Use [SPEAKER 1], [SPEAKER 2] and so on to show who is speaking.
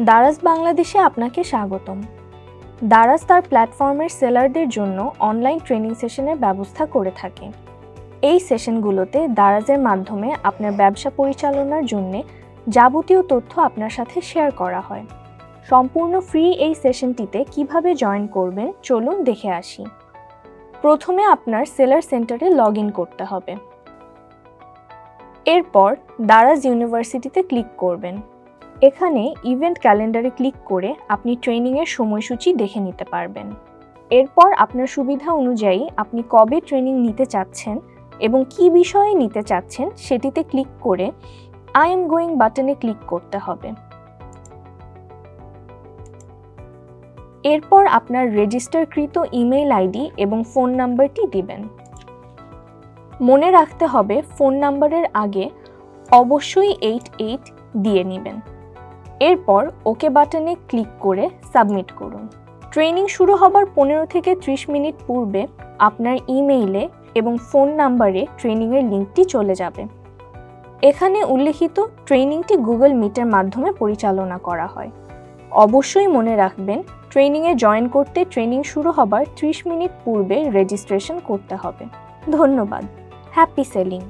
[SPEAKER 1] দারাজ বাংলাদেশে আপনাকে স্বাগতম। দারাজ তার প্ল্যাটফর্মের সেলারদের জন্য অনলাইন ট্রেনিং সেশনের ব্যবস্থা করে থাকে। এই সেশনগুলোতে দারাজের মাধ্যমে আপনার ব্যবসা পরিচালনার জন্য যাবতীয় তথ্য আপনার সাথে শেয়ার করা হয়। সম্পূর্ণ ফ্রি এই সেশনটিতে কিভাবে জয়েন করবেন চলুন দেখে আসি। প্রথমে আপনার সেলার সেন্টারে লগ ইন করতে হবে। এরপর দারাজ ইউনিভার্সিটিতে ক্লিক করবেন। এখানে ইভেন্ট ক্যালেন্ডারে ক্লিক করে আপনি ট্রেনিংয়ের সময়সূচি দেখে নিতে পারবেন। এরপর আপনার সুবিধা অনুযায়ী আপনি কবে ট্রেনিং নিতে চাচ্ছেন এবং কী বিষয়ে নিতে চাচ্ছেন সেটিতে ক্লিক করে আই এম গোয়িং বাটনে ক্লিক করতে হবে। এরপর আপনার রেজিস্টারকৃত ইমেইল আইডি এবং ফোন নাম্বারটি দিবেন। মনে রাখতে হবে ফোন নাম্বারের আগে অবশ্যই 88 দিয়ে নেবেন। এরপর ওকে বাটনে ক্লিক করে সাবমিট করুন। ট্রেনিং শুরু হবার 15 থেকে 30 মিনিট পূর্বে আপনার ইমেইলে এবং ফোন নাম্বারে ট্রেনিংয়ের লিঙ্কটি চলে যাবে। এখানে উল্লেখিত ট্রেনিংটি গুগল মিটের মাধ্যমে পরিচালনা করা হয়। অবশ্যই মনে রাখবেন ট্রেনিংয়ে জয়েন করতে ট্রেনিং শুরু হবার 30 মিনিট পূর্বে রেজিস্ট্রেশন করতে হবে। ধন্যবাদ। Happy selling.